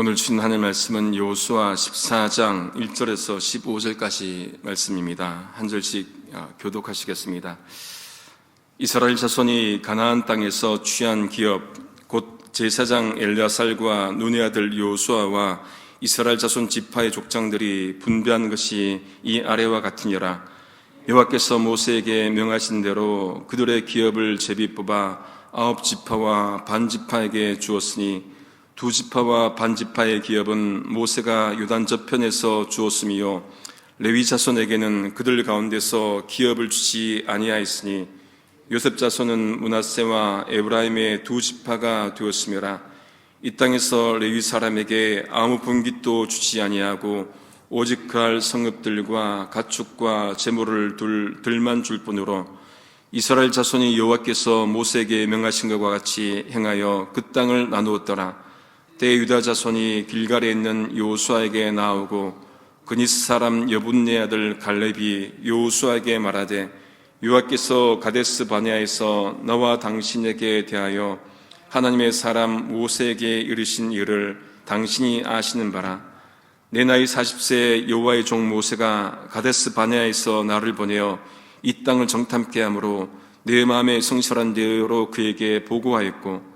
오늘 주신 하나님 말씀은 여호수아 14장 1절에서 15절까지 말씀입니다. 한 절씩 교독하시겠습니다. 이스라엘 자손이 가나안 땅에서 취한 기업 곧 제사장 엘야살과 눈의 아들 여호수아와 이스라엘 자손 지파의 족장들이 분배한 것이 이 아래와 같으니라. 여호와께서 모세에게 명하신 대로 그들의 기업을 제비 뽑아 9지파와 반지파에게 주었으니 2지파와 반지파의 기업은 모세가 요단 저편에서 주었으며 레위 자손에게는 그들 가운데서 기업을 주지 아니하였으니 요셉 자손은 므낫세와 에브라임의 2지파가 되었으며라. 이 땅에서 레위 사람에게 아무 분깃도 주지 아니하고 오직 그할 성읍들과 가축과 재물을 들만 줄 뿐으로 이스라엘 자손이 여호와께서 모세에게 명하신 것과 같이 행하여 그 땅을 나누었더라. 때에 유다 자손이 길갈에 있는 여호수아에게 나오고 그니스 사람 여분네 아들 갈렙이 여호수아에게 말하되 여호와께서 가데스 바네아에서 너와 당신에게 대하여 하나님의 사람 모세에게 이르신 일을 당신이 아시는 바라. 내 나이 40세에 여호와의 종 모세가 가데스 바네아에서 나를 보내어 이 땅을 정탐케 하므로 내 마음에 성실한 대로 그에게 보고하였고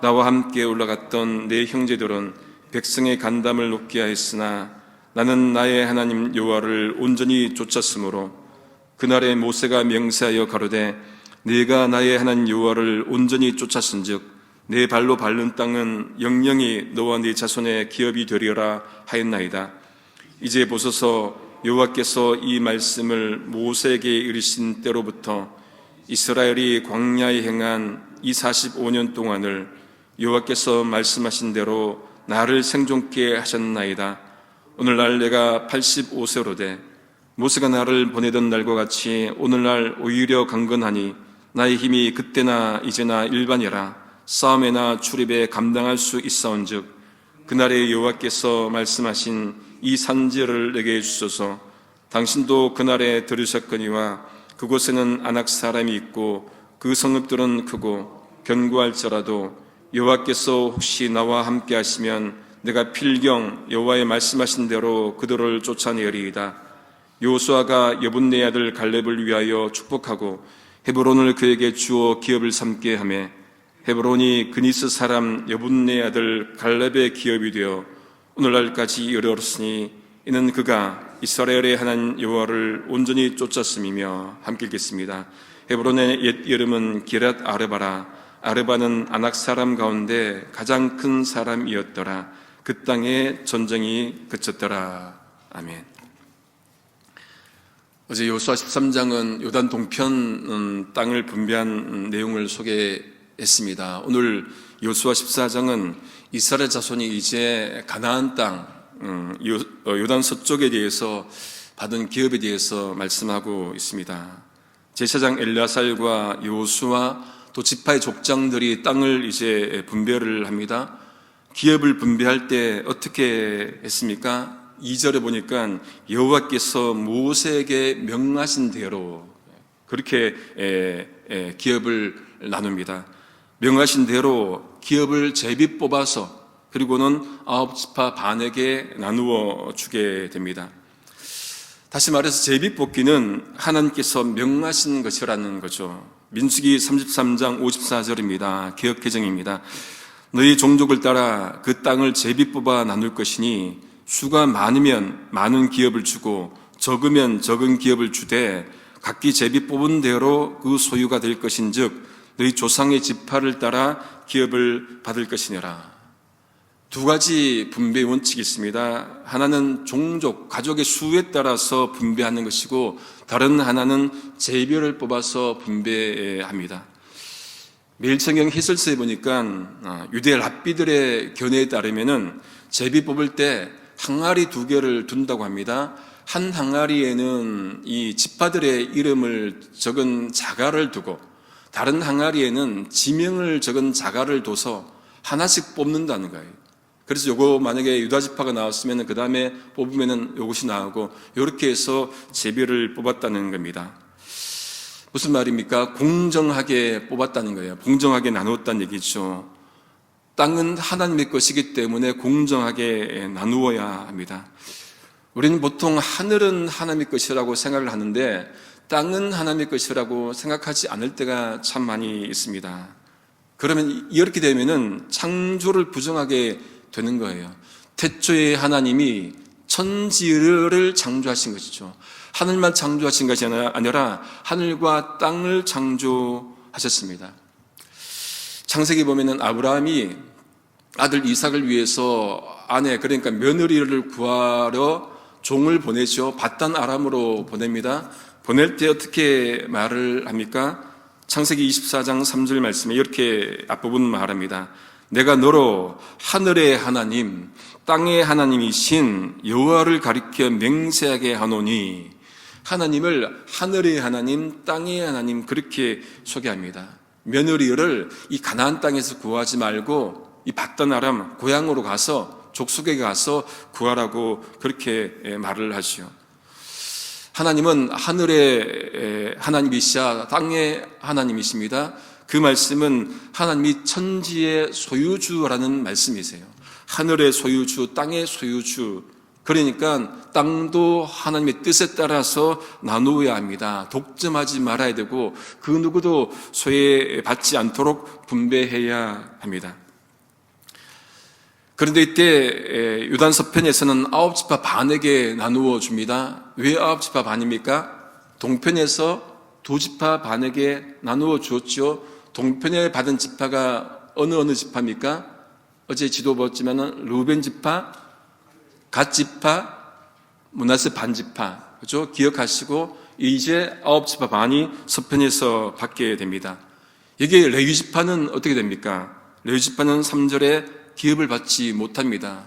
나와 함께 올라갔던 내 형제들은 백성의 간담을 높게 하였으나 나는 나의 하나님 여호와를 온전히 쫓았으므로 그날에 모세가 명세하여 가로되 네가 나의 하나님 여호와를 온전히 쫓았은즉 내 발로 밟는 땅은 영영이 너와 네 자손의 기업이 되리라 하였나이다. 이제 보소서 여호와께서 이 말씀을 모세에게 이르신 때로부터 이스라엘이 광야에 행한 이 45년 동안을 여호와께서 말씀하신 대로 나를 생존케 하셨나이다. 오늘날 내가 85세로 돼 모세가 나를 보내던 날과 같이 오늘날 오히려 강건하니 나의 힘이 그때나 이제나 일반이라. 싸움에나 출입에 감당할 수 있사온즉 그날에 여호와께서 말씀하신 이 산지를 내게 주소서. 당신도 그날에 들으셨거니와 그곳에는 아낙 사람이 있고 그 성읍들은 크고 견고할지라도 여호와께서 혹시 나와 함께 하시면 내가 필경 여호와의 말씀하신 대로 그들을 쫓아내리이다. 여호수아가 여분네 아들 갈렙을 위하여 축복하고 헤브론을 그에게 주어 기업을 삼게 하매 헤브론이 그니스 사람 여분네 아들 갈렙의 기업이 되어 오늘날까지 이르렀으니 이는 그가 이스라엘의 하나님 여호와를 온전히 쫓았음이며. 함께 읽겠습니다. 헤브론의 옛 이름은 기럇 아르바라. 아르바는 아낙 사람 가운데 가장 큰 사람이었더라. 그 땅에 전쟁이 그쳤더라. 아멘. 어제 여호수아 13장은 요단 동편 땅을 분배한 내용을 소개했습니다. 오늘 여호수아 14장은 이스라엘 자손이 이제 가나안 땅 요단 서쪽에 대해서 받은 기업에 대해서 말씀하고 있습니다. 제사장 엘야살과 여호수아 또 지파의 족장들이 땅을 이제 분배를 합니다. 기업을 분배할 때 어떻게 했습니까? 2절에 보니까 여호와께서 모세에게 명하신 대로 그렇게 기업을 나눕니다. 명하신 대로 기업을 제비 뽑아서 그리고는 9지파 반에게 나누어 주게 됩니다. 다시 말해서 제비 뽑기는 하나님께서 명하신 것이라는 거죠. 민수기 33장 54절입니다. 개역개정입니다. 너희 종족을 따라 그 땅을 제비 뽑아 나눌 것이니 수가 많으면 많은 기업을 주고 적으면 적은 기업을 주되 각기 제비 뽑은 대로 그 소유가 될 것인즉 너희 조상의 지파를 따라 기업을 받을 것이니라. 두 가지 분배 원칙이 있습니다. 하나는 종족, 가족의 수에 따라서 분배하는 것이고 다른 하나는 제비를 뽑아서 분배합니다. 매일성경 해설서에 보니까 유대 랍비들의 견해에 따르면은 제비 뽑을 때 항아리 2개를 둔다고 합니다. 한 항아리에는 이 지파들의 이름을 적은 자갈을 두고 다른 항아리에는 지명을 적은 자갈을 둬서 하나씩 뽑는다는 거예요. 그래서 요거 만약에 유다 지파가 나왔으면 그 다음에 뽑으면은 요것이 나오고 이렇게 해서 제비를 뽑았다는 겁니다. 무슨 말입니까? 공정하게 뽑았다는 거예요. 공정하게 나누었다는 얘기죠. 땅은 하나님의 것이기 때문에 공정하게 나누어야 합니다. 우리는 보통 하늘은 하나님의 것이라고 생각을 하는데 땅은 하나님의 것이라고 생각하지 않을 때가 참 많이 있습니다. 그러면 이렇게 되면은 창조를 부정하게 되는 거예요. 태초에 하나님이 천지를 창조하신 것이죠. 하늘만 창조하신 것이 아니라 하늘과 땅을 창조하셨습니다. 창세기 보면은 아브라함이 아들 이삭을 위해서 아내, 그러니까 며느리를 구하러 종을 보내죠. 밧단 아람으로 보냅니다. 보낼 때 어떻게 말을 합니까? 창세기 24장 3절 말씀에 이렇게 앞부분 말합니다. 내가 너로 하늘의 하나님, 땅의 하나님이신 여호와를 가리켜 맹세하게 하노니, 하나님을 하늘의 하나님, 땅의 하나님 그렇게 소개합니다. 며느리를 이 가나안 땅에서 구하지 말고 이 밧단 아람 고향으로 가서 족속에 가서 구하라고 그렇게 말을 하시오. 하나님은 하늘의 하나님이시자 땅의 하나님이십니다. 그 말씀은 하나님이 천지의 소유주라는 말씀이세요. 하늘의 소유주, 땅의 소유주. 그러니까 땅도 하나님의 뜻에 따라서 나누어야 합니다. 독점하지 말아야 되고 그 누구도 소외받지 않도록 분배해야 합니다. 그런데 이때 유단 서편에서는 9지파 반에게 나누어 줍니다. 왜 9지파 반입니까? 동편에서 2지파 반에게 나누어 주었죠. 동편에 받은 지파가 어느 지파입니까? 어제 지도 봤지만은 루벤 지파, 갓 지파, 므낫세 반 지파. 그죠? 기억하시고 이제 9지파 반이 서편에서 받게 됩니다. 이게 레위 지파는 어떻게 됩니까? 레위 지파는 3절에 기업을 받지 못합니다.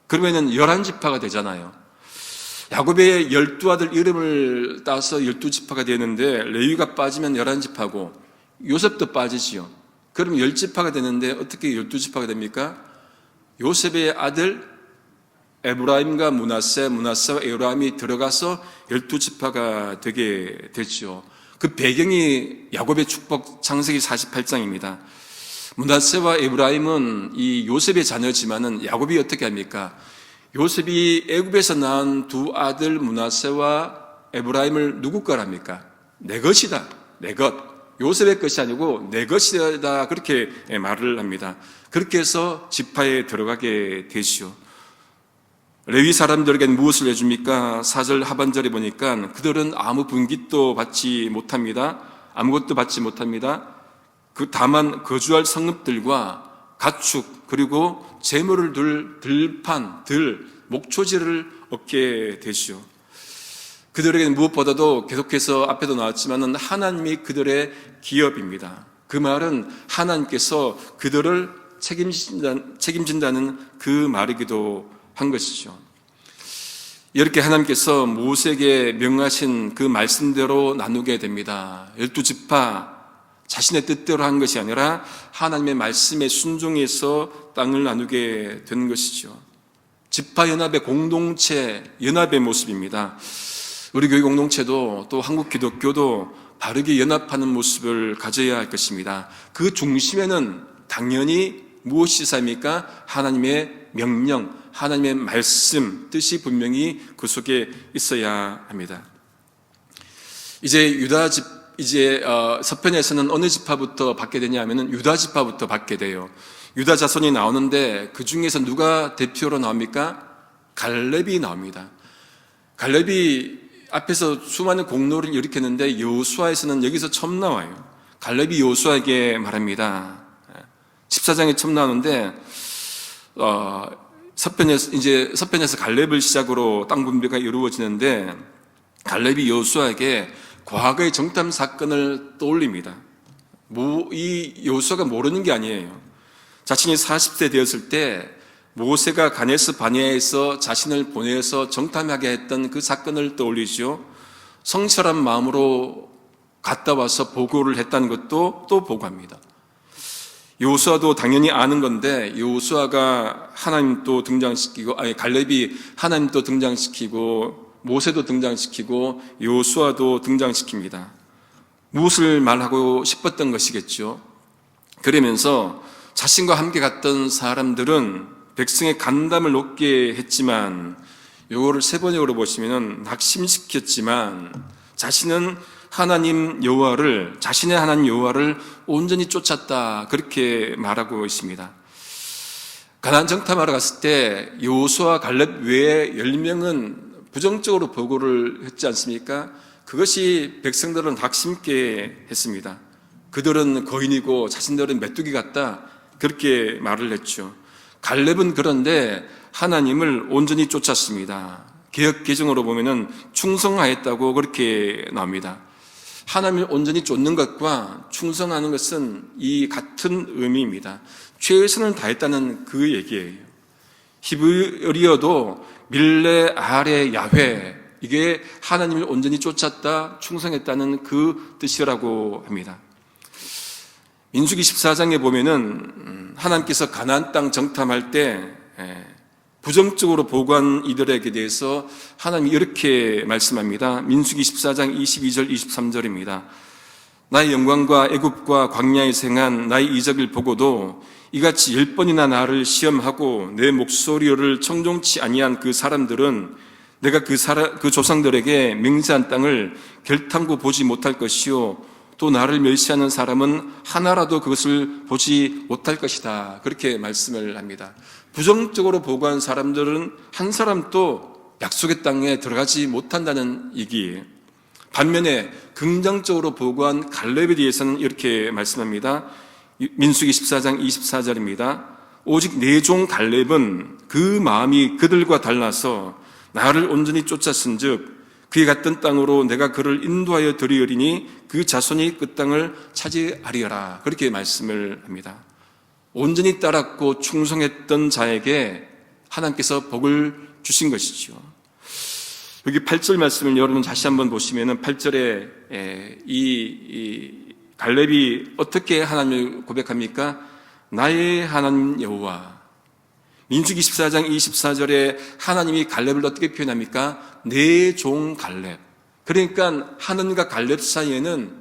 그러면은 11지파가 되잖아요. 야곱의 12아들 이름을 따서 12지파가 되는데 레위가 빠지면 11지파고 요셉도 빠지지요. 그럼 10지파가 되는데 어떻게 12지파가 됩니까? 요셉의 아들 에브라임과 므낫세와 에브라임이 들어가서 12지파가 되게 됐죠. 그 배경이 야곱의 축복 창세기 48장입니다. 므낫세와 에브라임은 이 요셉의 자녀지만은 야곱이 어떻게 합니까? 요셉이 애굽에서 낳은 두 아들 므낫세와 에브라임을 누구 거랍니까? 내 것이다. 내 것. 요셉의 것이 아니고 내 것이다. 그렇게 말을 합니다. 그렇게 해서 지파에 들어가게 되시오. 레위 사람들에게는 무엇을 해줍니까? 4절 하반절에 보니까 그들은 아무 분깃도 받지 못합니다. 아무것도 받지 못합니다. 다만 거주할 성읍들과 가축 그리고 재물을 둘 들판, 목초지를 얻게 되시오. 그들에게는 무엇보다도 계속해서 앞에도 나왔지만은 하나님이 그들의 기업입니다. 그 말은 하나님께서 그들을 책임진다는 그 말이기도 한 것이죠. 이렇게 하나님께서 모세에게 명하신 그 말씀대로 나누게 됩니다. 12지파 자신의 뜻대로 한 것이 아니라 하나님의 말씀에 순종해서 땅을 나누게 된 것이죠. 지파연합의 공동체, 연합의 모습입니다. 우리 교회 공동체도 또 한국 기독교도 바르게 연합하는 모습을 가져야 할 것입니다. 그 중심에는 당연히 무엇이 있습니까? 하나님의 명령, 하나님의 말씀, 뜻이 분명히 그 속에 있어야 합니다. 이제 서편에서는 어느 지파부터 받게 되냐 하면은 유다 지파부터 받게 돼요. 유다 자손이 나오는데 그 중에서 누가 대표로 나옵니까? 갈렙이 나옵니다. 갈렙이 앞에서 수많은 공로를 일으켰는데 여호수아에서는 여기서 처음 나와요. 갈렙이 여호수아에게 말합니다. 14장에 처음 나오는데 서편에서 갈렙을 시작으로 땅 분배가 이루어지는데 갈렙이 여호수아에게 과거의 정탐 사건을 떠올립니다. 이 여호수아가 모르는 게 아니에요. 자신이 40세 되었을 때 모세가 가데스 바네아에서 자신을 보내서 정탐하게 했던 그 사건을 떠올리죠. 성실한 마음으로 갔다 와서 보고를 했다는 것도 또 보고합니다. 여호수아도 당연히 아는 건데 여호수아가 하나님도 등장시키고 갈렙이 하나님도 등장시키고 모세도 등장시키고 여호수아도 등장시킵니다. 무엇을 말하고 싶었던 것이겠죠. 그러면서 자신과 함께 갔던 사람들은 백성의 간담을 높게 했지만 요거를 세번역으로 보시면은 낙심시켰지만 자신은 자신의 하나님 여호와를 온전히 쫓았다, 그렇게 말하고 있습니다. 가나안 정탐하러 갔을 때 여호수아 갈렙 외에 10명은 부정적으로 보고를 했지 않습니까? 그것이 백성들은 낙심케 했습니다. 그들은 거인이고 자신들은 메뚜기 같다, 그렇게 말을 했죠. 갈렙은 그런데 하나님을 온전히 쫓았습니다. 개역 개정으로 보면은 충성하였다고 그렇게 나옵니다. 하나님을 온전히 쫓는 것과 충성하는 것은 이 같은 의미입니다. 최선을 다했다는 그 얘기예요. 히브리어도 밀레 아레 야훼, 이게 하나님을 온전히 쫓았다, 충성했다는 그 뜻이라고 합니다. 민수기 14장에 보면은 하나님께서 가나안 땅 정탐할 때 부정적으로 보고한 이들에게 대해서 하나님이 이렇게 말씀합니다. 민수기 14장 22절 23절입니다. 나의 영광과 애굽과 광야에서 행한 나의 이적을 보고도 이같이 10번이나 나를 시험하고 내 목소리를 청종치 아니한 그 사람들은 내가 그 조상들에게 맹세한 땅을 결탄코 보지 못할 것이요 또 나를 멸시하는 사람은 하나라도 그것을 보지 못할 것이다, 그렇게 말씀을 합니다. 부정적으로 보고한 사람들은 한 사람도 약속의 땅에 들어가지 못한다는 얘기예요. 반면에 긍정적으로 보고한 갈렙에 대해서는 이렇게 말씀합니다. 민수기 14장 24절입니다. 오직 내 종 갈렙은 그 마음이 그들과 달라서 나를 온전히 쫓았은즉 그에 갔던 땅으로 내가 그를 인도하여 드리으리니 그 자손이 그 땅을 차지하리라, 그렇게 말씀을 합니다. 온전히 따랐고 충성했던 자에게 하나님께서 복을 주신 것이죠. 여기 8절 말씀을 여러분 다시 한번 보시면은 8절에 이 갈렙이 어떻게 하나님을 고백합니까? 나의 하나님 여호와. 민수기 14장 24절에 하나님이 갈렙을 어떻게 표현합니까? 내 종 갈렙. 그러니까 하나님과 갈렙 사이에는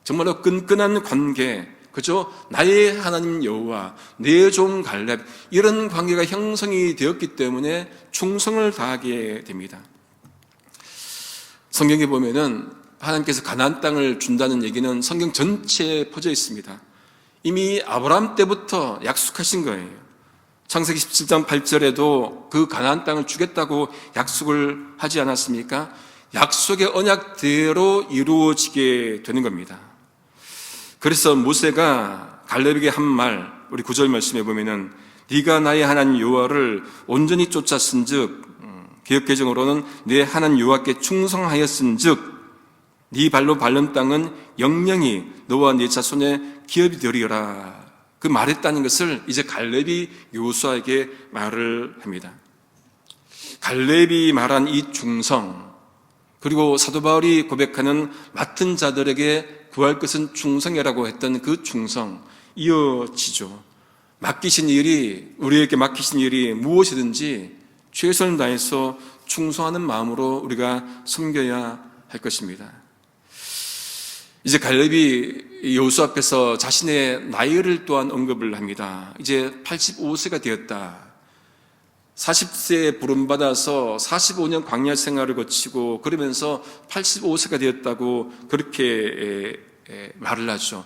정말로 끈끈한 관계, 그죠? 나의 하나님 여호와, 내 종 갈렙, 이런 관계가 형성이 되었기 때문에 충성을 다하게 됩니다. 성경에 보면은 하나님께서 가나안 땅을 준다는 얘기는 성경 전체에 퍼져 있습니다. 이미 아브라함 때부터 약속하신 거예요. 창세기 17장 8절에도 그 가나안 땅을 주겠다고 약속을 하지 않았습니까? 약속의 언약대로 이루어지게 되는 겁니다. 그래서 모세가 갈렙에게 한 말, 우리 9절 말씀에 보면은 네가 나의 하나님 여호와를 온전히 쫓았은즉, 개역개정으로는 내 하나님 여호와께 충성하였은즉 네 발로 밟는 땅은 영영이 너와 네 자손의 기업이 되리라, 그 말했다는 것을 이제 갈렙이 여호수아에게 말을 합니다. 갈렙이 말한 이 충성, 그리고 사도 바울이 고백하는 맡은 자들에게 구할 것은 충성이라고 했던 그 충성, 이어지죠. 우리에게 맡기신 일이 무엇이든지 최선을 다해서 충성하는 마음으로 우리가 섬겨야 할 것입니다. 이제 갈렙이 여호수아 앞에서 자신의 나이를 또한 언급을 합니다. 이제 85세가 되었다. 40세에 부름받아서 45년 광야 생활을 거치고 그러면서 85세가 되었다고 그렇게 말을 하죠.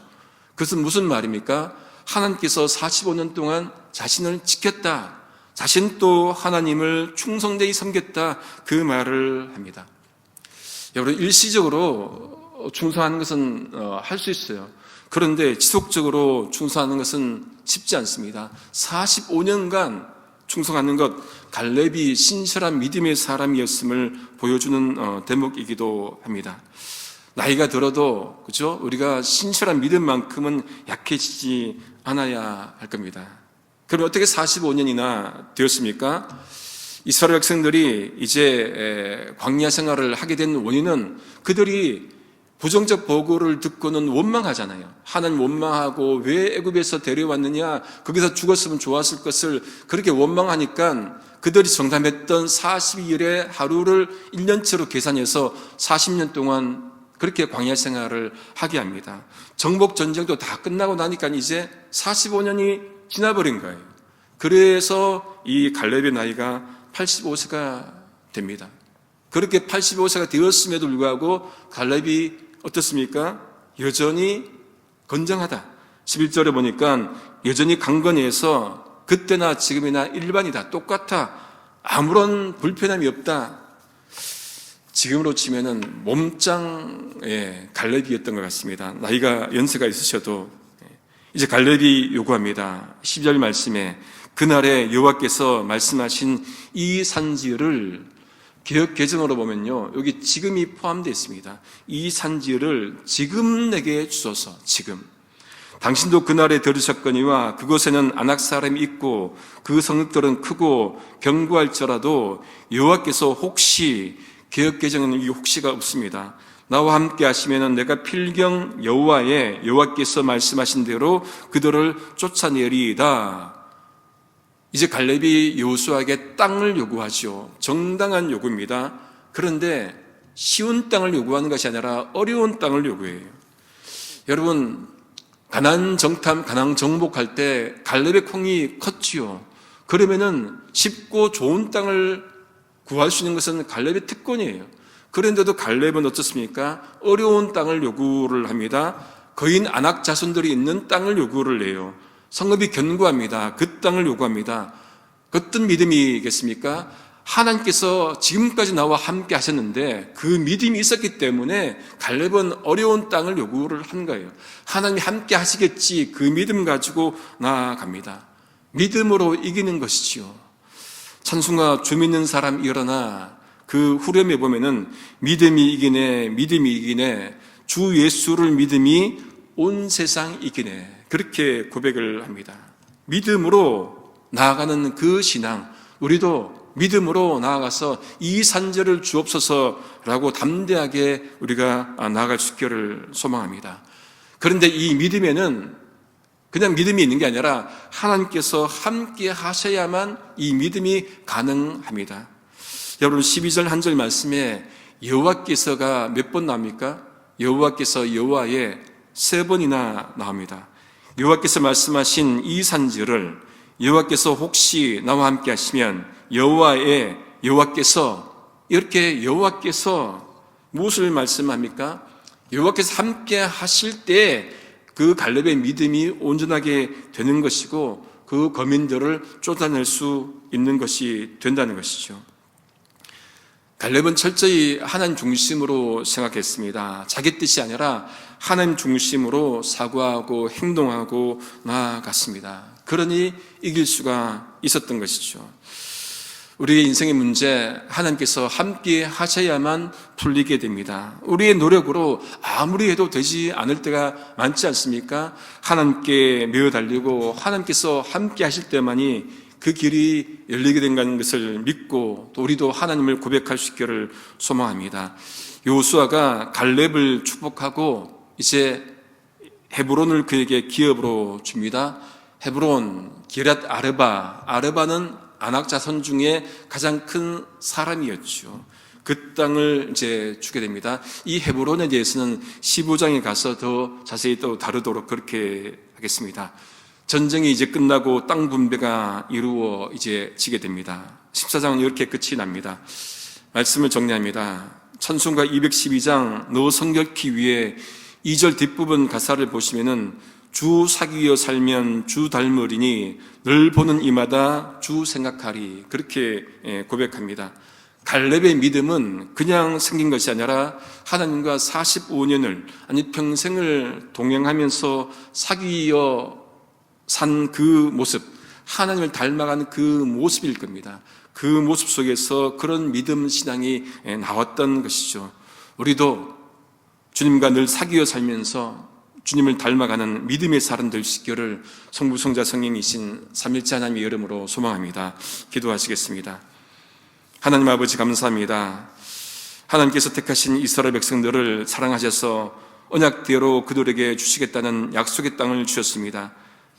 그것은 무슨 말입니까? 하나님께서 45년 동안 자신을 지켰다, 자신 또 하나님을 충성되이 섬겼다, 그 말을 합니다. 여러분, 일시적으로 충성하는 것은 할 수 있어요. 그런데 지속적으로 충성하는 것은 쉽지 않습니다. 45년간 충성하는 것, 갈렙이 신실한 믿음의 사람이었음을 보여주는 대목이기도 합니다. 나이가 들어도, 그죠? 우리가 신실한 믿음만큼은 약해지지 않아야 할 겁니다. 그럼 어떻게 45년이나 되었습니까? 이스라엘 백성들이 이제 광야 생활을 하게 된 원인은 그들이 부정적 보고를 듣고는 원망하잖아요. 하나님 원망하고 왜 애굽에서 데려왔느냐, 거기서 죽었으면 좋았을 것을 그렇게 원망하니까 그들이 정탐했던 42일의 하루를 1년치로 계산해서 40년 동안 그렇게 광야 생활을 하게 합니다. 정복 전쟁도 다 끝나고 나니까 이제 45년이 지나버린 거예요. 그래서 이 갈렙의 나이가 85세가 됩니다. 그렇게 85세가 되었음에도 불구하고 갈렙이 어떻습니까? 여전히 건장하다. 11절에 보니까 여전히 강건해서 그때나 지금이나 일반이다. 똑같아. 아무런 불편함이 없다. 지금으로 치면은 몸짱의 갈렙이었던 것 같습니다. 나이가 연세가 있으셔도. 이제 갈렙이 요구합니다. 12절 말씀에 그날에 여호와께서 말씀하신 이 산지를 개역 개정으로 보면요, 여기 지금이 포함되어 있습니다. 이 산지를 지금 내게 주소서. 지금 당신도 그날에 들으셨거니와 그곳에는 아낙 사람이 있고 그 성읍들은 크고 견고할지라도 여호와께서 혹시, 개역 개정은 이 혹시가 없습니다. 나와 함께 하시면은 내가 필경 여호와께서 말씀하신 대로 그들을 쫓아내리이다. 이제 갈렙이 여호수아에게 땅을 요구하죠. 정당한 요구입니다. 그런데 쉬운 땅을 요구하는 것이 아니라 어려운 땅을 요구해요. 여러분, 가나안 정복할 때 갈렙의 콩이 컸지요. 그러면은 쉽고 좋은 땅을 구할 수 있는 것은 갈렙의 특권이에요. 그런데도 갈렙은 어떻습니까? 어려운 땅을 요구를 합니다. 거인 아낙 자손들이 있는 땅을 요구를 해요. 성읍이 견고합니다. 그 땅을 요구합니다. 어떤 믿음이겠습니까? 하나님께서 지금까지 나와 함께 하셨는데 그 믿음이 있었기 때문에 갈렙은 어려운 땅을 요구를 한 거예요. 하나님이 함께 하시겠지, 그 믿음 가지고 나아갑니다. 믿음으로 이기는 것이지요. 찬송가 주 믿는 사람 일어나, 그 후렴에 보면은 믿음이 이기네, 주 예수를 믿음이 온 세상 이기네, 그렇게 고백을 합니다. 믿음으로 나아가는 그 신앙, 우리도 믿음으로 나아가서 이 산절을 주옵소서라고 담대하게 우리가 나아갈 수 있기를 소망합니다. 그런데 이 믿음에는 그냥 믿음이 있는 게 아니라 하나님께서 함께 하셔야만 이 믿음이 가능합니다. 여러분, 12절 한 절 말씀에 여호와께서가 몇 번 나옵니까? 여호와께서 여호와에 3번이나 나옵니다. 여호와께서 말씀하신 이 산지를 여호와께서 혹시 나와 함께 하시면 여호와께서, 이렇게 여호와께서 무엇을 말씀합니까? 여호와께서 함께 하실 때 그 갈렙의 믿음이 온전하게 되는 것이고 그 거민들을 쫓아낼 수 있는 것이 된다는 것이죠. 갈렙은 철저히 하나님 중심으로 생각했습니다. 자기 뜻이 아니라 하나님 중심으로 사고하고 행동하고 나아갔습니다. 그러니 이길 수가 있었던 것이죠. 우리의 인생의 문제, 하나님께서 함께 하셔야만 풀리게 됩니다. 우리의 노력으로 아무리 해도 되지 않을 때가 많지 않습니까? 하나님께 매어 달리고 하나님께서 함께 하실 때만이 그 길이 열리게 된다는 것을 믿고 또 우리도 하나님을 고백할 수 있기를 소망합니다. 여호수아가 갈렙을 축복하고 이제 헤브론을 그에게 기업으로 줍니다. 헤브론, 기럇 아르바는 아낙 자손 중에 가장 큰 사람이었죠. 그 땅을 이제 주게 됩니다. 이 헤브론에 대해서는 15장에 가서 더 자세히 또 다루도록 그렇게 하겠습니다. 전쟁이 이제 끝나고 땅 분배가 이루어지게 됩니다. 14장은 이렇게 끝이 납니다. 말씀을 정리합니다. 찬송가 212장 너 성결케 위에 2절 뒷부분 가사를 보시면은 주 사귀어 살면 주 닮으리니 늘 보는 이마다 주 생각하리, 그렇게 고백합니다. 갈렙의 믿음은 그냥 생긴 것이 아니라 하나님과 45년을 아니 평생을 동행하면서 사귀어 산 그 모습, 하나님을 닮아가는 그 모습일 겁니다. 그 모습 속에서 그런 믿음 신앙이 나왔던 것이죠. 우리도 주님과 늘 사귀어 살면서 주님을 닮아가는 믿음의 사람 될 수 있기를 성부, 성자, 성령이신 삼일째 하나님의 이름으로 소망합니다. 기도하시겠습니다. 하나님 아버지 감사합니다. 하나님께서 택하신 이스라엘 백성들을 사랑하셔서 언약대로 그들에게 주시겠다는 약속의 땅을 주셨습니다.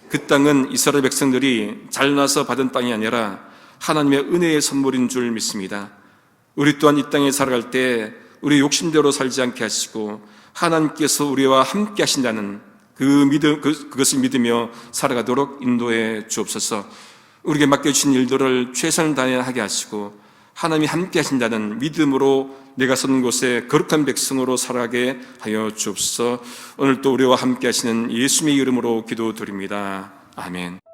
그 땅은 이스라엘 백성들이 잘나서 받은 땅이 아니라 하나님의 은혜의 선물인 줄 믿습니다. 우리 또한 이 땅에 살아갈 때 우리 욕심대로 살지 않게 하시고 하나님께서 우리와 함께 하신다는 그것을 믿으며 살아가도록 인도해 주옵소서. 우리에게 맡겨주신 일들을 최선을 다해 하게 하시고 하나님이 함께 하신다는 믿음으로 내가 선 곳에 거룩한 백성으로 살아가게 하여 주옵소서. 오늘 또 우리와 함께 하시는 예수님의 이름으로 기도드립니다. 아멘.